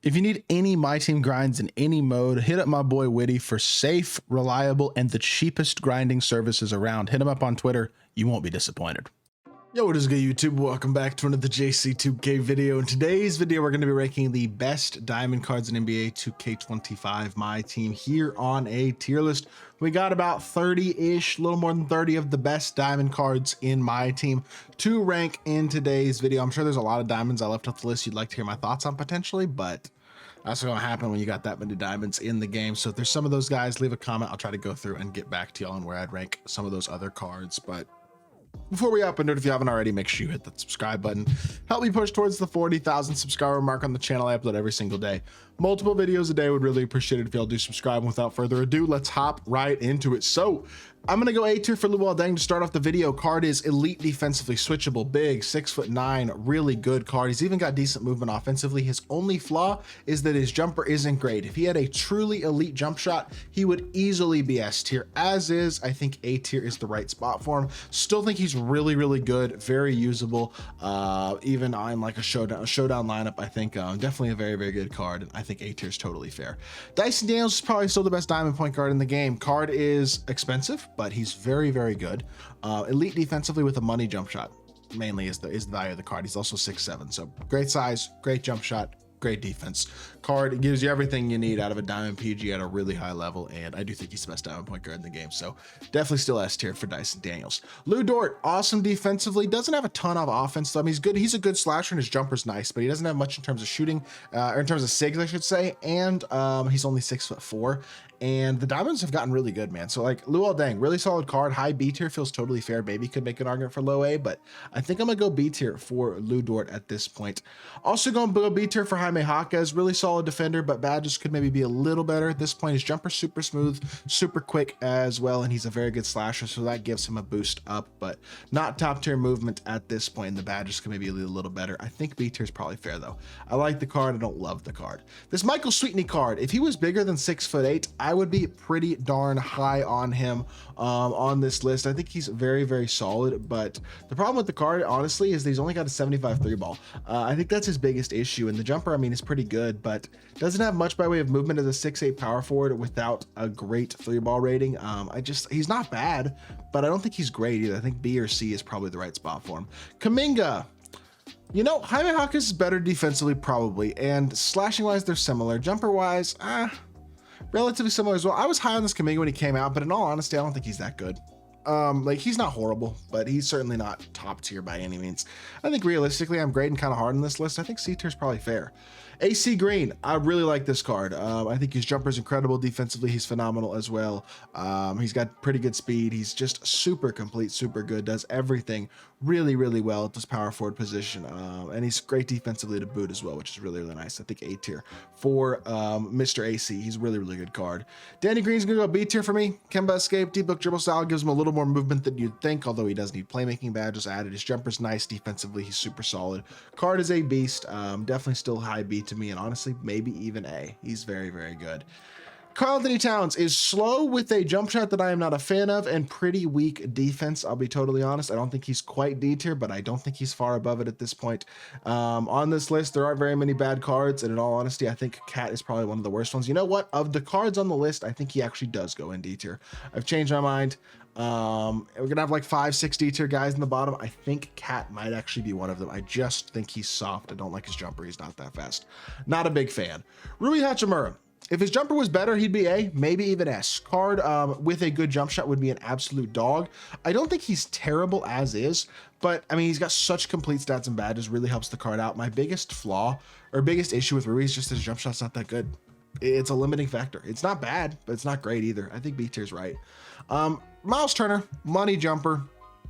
If you need any My Team grinds in any mode, hit up my boy Witty for safe, reliable, and the cheapest grinding services around. Hit him up on Twitter. You won't be disappointed. Yo, what is good, YouTube? Welcome back to another JC2K video. In today's video, we're going to be ranking the best diamond cards in NBA 2K25 MyTEAM here on a tier list. We got about 30-ish, a little more than 30 of the best diamond cards in MyTEAM to rank in today's video. I'm sure there's a lot of diamonds I left off the list you'd like to hear my thoughts on potentially, but that's going to happen when you got that many diamonds in the game. So if there's some of those guys, leave a comment. I'll try to go through and get back to y'all on where I'd rank some of those other cards. But before we hop into it, if you haven't already, make sure you hit that subscribe button. Help me push towards the 40,000 subscriber mark on the channel. I upload every single day. Multiple videos a day. Would really appreciate it if y'all do subscribe. And without further ado, let's hop right into it. So I'm going to go A tier for Luol Deng to start off the video. Card is elite defensively, switchable, big, 6'9", really good card. He's even got decent movement offensively. His only flaw is that his jumper isn't great. If he had a truly elite jump shot, he would easily be S tier. As is, I think A tier is the right spot for him. Still think he's really, really good, very usable. Even on like a showdown lineup, I think definitely a very, very good card. And I think A tier is totally fair. Dyson Daniels is probably still the best diamond point guard in the game. Card is expensive, but he's very, very good. Elite defensively with a money jump shot mainly is the value of the card. He's also 6'7", so great size, great jump shot, great defense. Card gives you everything you need out of a diamond PG at a really high level, and I do think he's the best diamond point guard in the game, so definitely still S tier for Dyson Daniels. Lu Dort, awesome defensively, doesn't have a ton of offense. I mean, he's good. He's a good slasher, and his jumper's nice, but he doesn't have much in terms of shooting, or in terms of SIGs, I should say, and he's only 6'4". And the diamonds have gotten really good, man. So like Luol Deng, really solid card. High B tier feels totally fair. Maybe could make an argument for low A, but I think I'm gonna go B tier for Lu Dort at this point. Also going to go B tier for Jaime Jaquez, really solid defender, but badges could maybe be a little better at this point. His jumper super smooth, super quick as well, and he's a very good slasher, so that gives him a boost up, but not top tier movement at this point. And the badges could maybe be a little better. I think B tier is probably fair though. I like the card. I don't love the card. This Michael Sweetney card, if he was bigger than 6'8", I would be pretty darn high on him on this list. I think he's very, very solid, but the problem with the card, honestly, is that he's only got a 75 three ball. I think that's his biggest issue, and the jumper, I mean, is pretty good, but doesn't have much by way of movement as a 6'8" power forward without a great three ball rating. He's not bad, but I don't think he's great either. I think B or C is probably the right spot for him. Kaminga, you know, Jaime Jaquez is better defensively probably, and slashing wise they're similar. Jumper wise, relatively similar as well. I was high on this Kaminga when he came out, but in all honesty, I don't think he's that good. Like, he's not horrible, but he's certainly not top tier by any means. I think realistically, I'm grading kind of hard on this list. I think C tier is probably fair. AC Green, I really like this card. I think his jumper is incredible. Defensively, he's phenomenal as well. He's got pretty good speed. He's just super complete, super good, does everything really, really well at this power forward position. And he's great defensively to boot as well, which is really, really nice. I think A tier for Mr. AC. He's a really, really good card. Danny Green's gonna go B tier for me. Kemba escape, deep book dribble style gives him a little more movement than you'd think, although he does need playmaking badges added. His jumper's nice. Defensively, he's super solid. Card is a beast. Definitely still high B to me, and honestly, maybe even A. He's very, very good. Karl-Anthony Towns is slow with a jump shot that I am not a fan of, and pretty weak defense. I'll be totally honest. I don't think he's quite D tier, but I don't think he's far above it at this point. On this list, there aren't very many bad cards, and in all honesty, I think Cat is probably one of the worst ones. You know what? Of the cards on the list, I think he actually does go in D tier. I've changed my mind. We're gonna have like 5-6 D tier guys in the bottom. I think Cat might actually be one of them. I just think he's soft. I don't like his jumper. He's not that fast. Not a big fan. Rui Hachimura, if his jumper was better, he'd be A, maybe even S. Card with a good jump shot would be an absolute dog. I don't think he's terrible as is, but I mean, he's got such complete stats and badges, really helps the card out. My biggest flaw or biggest issue with Rui is just his jump shot's not that good. It's a limiting factor. It's not bad, but it's not great either. I think B tier's right. Miles Turner, money jumper.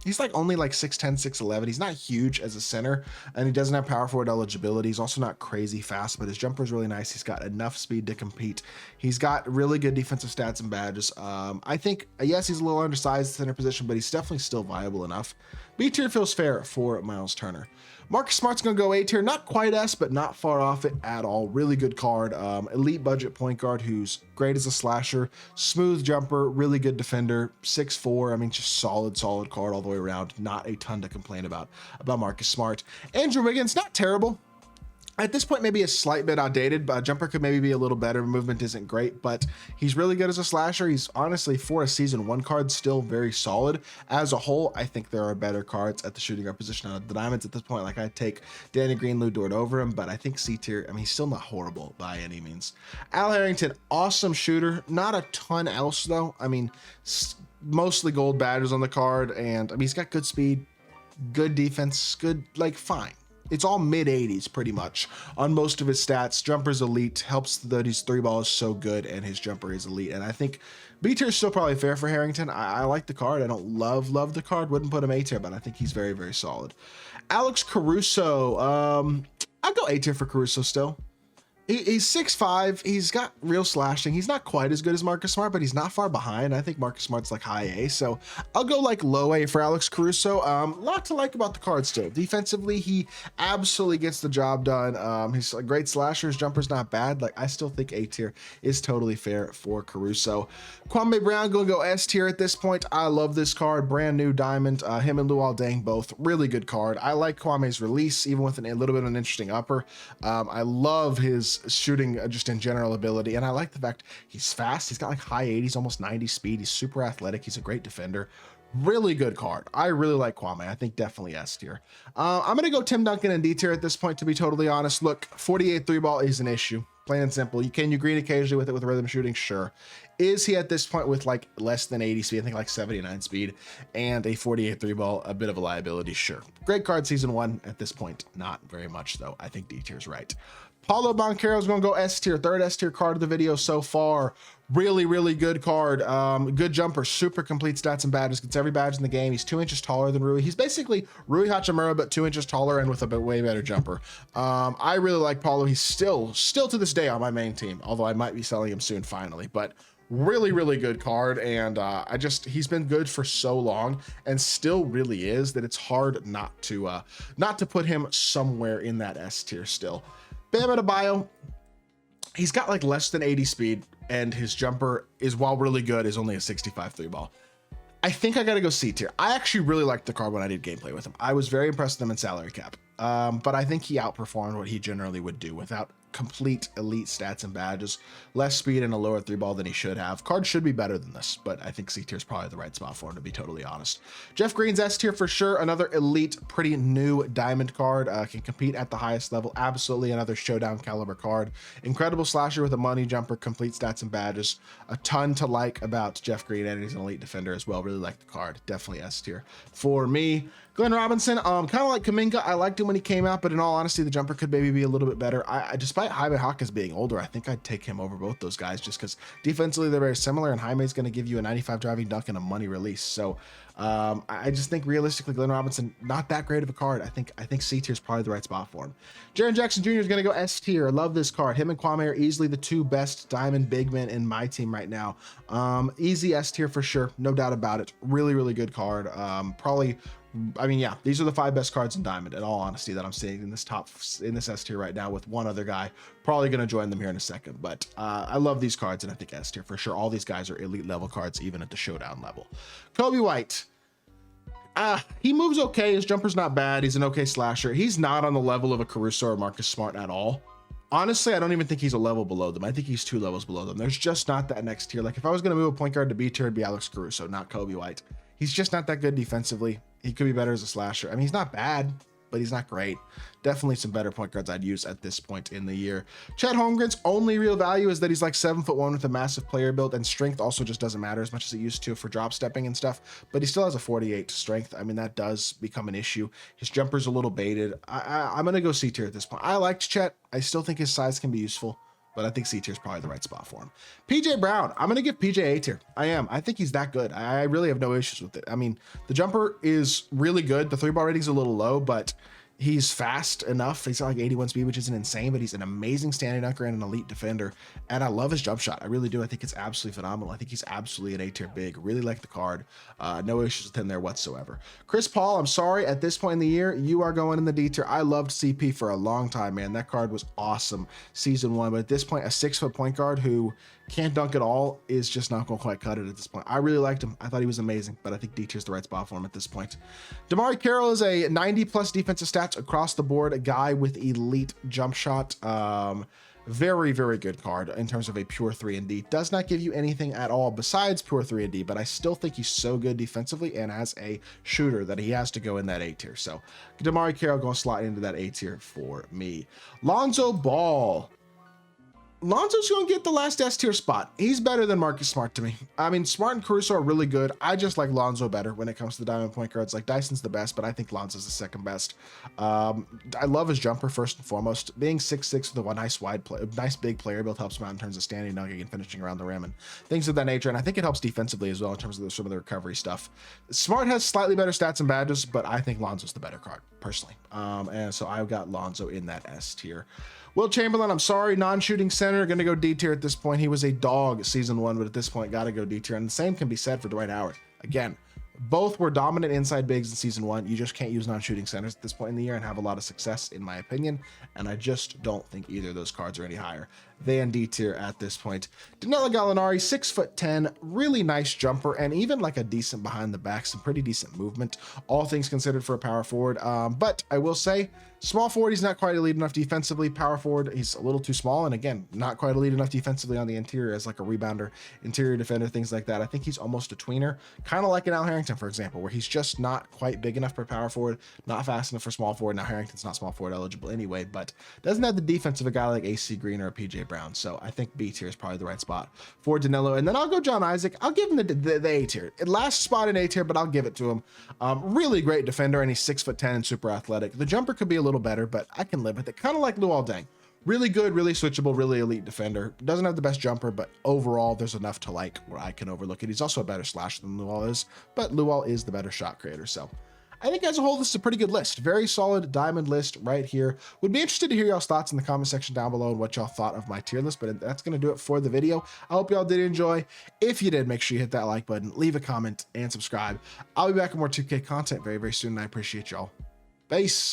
He's like only like 6'10", 6'11". He's not huge as a center, and he doesn't have power forward eligibility. He's also not crazy fast, but his jumper is really nice. He's got enough speed to compete. He's got really good defensive stats and badges. I think, yes, he's a little undersized center position, but he's definitely still viable enough. B tier feels fair for Miles Turner. Marcus Smart's gonna go A tier, not quite S, but not far off it at all. Really good card, elite budget point guard who's great as a slasher, smooth jumper, really good defender, 6'4". I mean, just solid card all the way around. Not a ton to complain about Marcus Smart. Andrew Wiggins, not terrible. At this point, maybe a slight bit outdated, but jumper could maybe be a little better. Movement isn't great, but he's really good as a slasher. He's honestly, for a season 1 card, still very solid. As a whole, I think there are better cards at the shooting guard position out of the diamonds at this point. Like, I'd take Danny Green, Lou Dort over him, but I think C tier, I mean, he's still not horrible by any means. Al Harrington, awesome shooter. Not a ton else though. I mean, mostly gold badges on the card, and I mean, he's got good speed, good defense, good, like, fine. It's all mid 80s pretty much on most of his stats. Jumper's elite, helps that his 3-ball is so good and his jumper is elite. And I think B tier is still probably fair for Harrington. I like the card. I don't love the card. Wouldn't put him A tier, but I think he's very, very solid. Alex Caruso. I'd go A tier for Caruso still. He's 6'5". He's got real slashing. He's not quite as good as Marcus Smart, but he's not far behind. I think Marcus Smart's like high A, so I'll go like low A for Alex Caruso. Lot to like about the card still. Defensively, he absolutely gets the job done. He's a great slasher. His jumper's not bad. Like, I still think A tier is totally fair for Caruso. Kwame Brown gonna go S tier at this point. I love this card. Brand new diamond. Him and Luol Deng both really good card. I like Kwame's release, even with a little bit of an interesting upper. I love his shooting just in general ability, and I like the fact he's fast. He's got like high 80s, almost 90 speed. He's super athletic. He's a great defender. Really good card. I really like Kwame. I think definitely S tier. I'm gonna go Tim Duncan in D tier at this point, to be totally honest. Look, 48 3-ball is an issue, plain and simple. Can you green occasionally with it with rhythm shooting? Sure. Is he at this point with like less than 80 speed? I think like 79 speed and a 48 3-ball, a bit of a liability? Sure. Great card season 1 at this point. Not very much though. I think D tier is right. Paulo Banchero is going to go S tier, third S tier card of the video so far. Really, really good card. Good jumper, super complete stats and badges. Gets every badge in the game. He's 2 inches taller than Rui. He's basically Rui Hachimura, but 2 inches taller and with a way better jumper. I really like Paulo. He's still to this day on my main team, although I might be selling him soon finally. But really, really good card, and he's been good for so long and still really is that it's hard not to put him somewhere in that S tier still. Bam Adebayo, he's got like less than 80 speed, and his jumper is, while really good, is only a 65 3-ball. I think I gotta go C tier. I actually really liked the card when I did gameplay with him. I was very impressed with him in salary cap, but I think he outperformed what he generally would do without complete elite stats and badges, less speed and a lower 3-ball than he should have. Card should be better than this, but I think C tier is probably the right spot for him, to be totally honest. Jeff Green's S tier for sure. Another elite, pretty new diamond card. Can compete at the highest level. Absolutely another showdown caliber card. Incredible slasher with a money jumper, complete stats and badges. A ton to like about Jeff Green, and he's an elite defender as well. Really like the card. Definitely S tier for me. Glenn Robinson, kind of like Kuminga. I liked him when he came out, but in all honesty, the jumper could maybe be a little bit better. Despite Jaime Hawkins being older, I think I'd take him over both those guys just because defensively they're very similar, and Jaime's going to give you a 95 driving dunk and a money release. So I just think realistically, Glenn Robinson, not that great of a card. I think C tier is probably the right spot for him. Jaren Jackson Jr. is going to go S tier. I love this card. Him and Kwame are easily the 2 best diamond big men in my team right now. Easy S tier for sure, no doubt about it. Really, really good card. Probably, I mean, yeah, these are the 5 best cards in diamond, in all honesty, that I'm seeing in this S tier right now, with one other guy probably going to join them here in a second. But I love these cards, and I think S tier for sure. All these guys are elite level cards, even at the showdown level. Kobe White, he moves okay. His jumper's not bad. He's an okay slasher. He's not on the level of a Caruso or Marcus Smart at all. Honestly, I don't even think he's a level below them. I think he's 2 levels below them. There's just not that next tier. Like, if I was going to move a point guard to B tier, it'd be Alex Caruso, not Kobe White. He's just not that good defensively. He could be better as a slasher. I mean, he's not bad, but he's not great. Definitely some better point guards I'd use at this point in the year. Chet Holmgren's only real value is that he's like 7'1" with a massive player build, and strength also just doesn't matter as much as it used to for drop stepping and stuff, but he still has a 48 strength. I mean, that does become an issue. His jumper's a little baited. I'm going to go C tier at this point. I liked Chet. I still think his size can be useful, but I think C tier is probably the right spot for him. PJ Brown, I'm going to give PJ A tier. I am. I think he's that good. I really have no issues with it. I mean, the jumper is really good. The 3-ball rating's a little low, but he's fast enough. He's got like 81 speed, which isn't insane, but he's an amazing standing dunker and an elite defender. And I love his jump shot. I really do. I think it's absolutely phenomenal. I think he's absolutely an A tier big. Really like the card. No issues with him there whatsoever. Chris Paul, I'm sorry. At this point in the year, you are going in the D tier. I loved CP for a long time, man. That card was awesome season 1. But at this point, a 6-foot point guard who can't dunk at all is just not going to quite cut it at this point. I really liked him. I thought he was amazing, but I think D tier is the right spot for him at this point. Damari Carroll is a 90+ defensive stats stats across the board. A guy with elite jump shot. Very, very good card in terms of a pure 3-and-D. Does not give you anything at all besides pure 3-and-D, but I still think he's so good defensively and as a shooter that he has to go in that A tier. So Damari Carroll going to slide into that A tier for me. Lonzo Ball. Lonzo's going to get the last S tier spot. He's better than Marcus Smart to me. I mean, Smart and Caruso are really good. I just like Lonzo better when it comes to the diamond point guards. Like Dyson's the best, but I think Lonzo's the second best. I love his jumper first and foremost. Being 6'6" with a nice big player build helps him out in terms of standing, dunking, and finishing around the rim and things of that nature. And I think it helps defensively as well in terms of some of the recovery stuff. Smart has slightly better stats and badges, but I think Lonzo's the better card personally. And so I've got Lonzo in that S tier. Will Chamberlain, I'm sorry, non-shooting center, going to go D tier at this point. He was a dog season 1, but at this point, got to go D tier. And the same can be said for Dwight Howard. Again, both were dominant inside bigs in season 1. You just can't use non-shooting centers at this point in the year and have a lot of success, in my opinion. And I just don't think either of those cards are any higher than D tier at this point. Danilo Gallinari, 6'10", really nice jumper, and even like a decent behind the back, some pretty decent movement, all things considered for a power forward. But I will say, small forward, he's not quite elite enough defensively. Power forward, he's a little too small, and again, not quite elite enough defensively on the interior as like a rebounder, interior defender, things like that. I think he's almost a tweener, kind of like an Al Harrington, for example, where he's just not quite big enough for power forward, not fast enough for small forward. Now Harrington's not small forward eligible anyway, but doesn't have the defense of a guy like AC Green or a PJ Brown. So I think B tier is probably the right spot for Danilo. And then I'll go John Isaac. I'll give him the A tier. Last spot in A tier, but I'll give it to him. Really great defender, and he's 6'10" and super athletic. The jumper could be a little better, but I can live with it. Kind of like Luol Deng. Really good, really switchable, really elite defender. Doesn't have the best jumper, but overall there's enough to like where I can overlook it. He's also a better slasher than Luol is, but Luol is the better shot creator. So I think as a whole, this is a pretty good list. Very solid diamond list right here. Would be interested to hear y'all's thoughts in the comment section down below and what y'all thought of my tier list, but that's going to do it for the video. I hope y'all did enjoy. If you did, make sure you hit that like button, leave a comment, and subscribe. I'll be back with more 2K content very, very soon, and I appreciate y'all. Peace.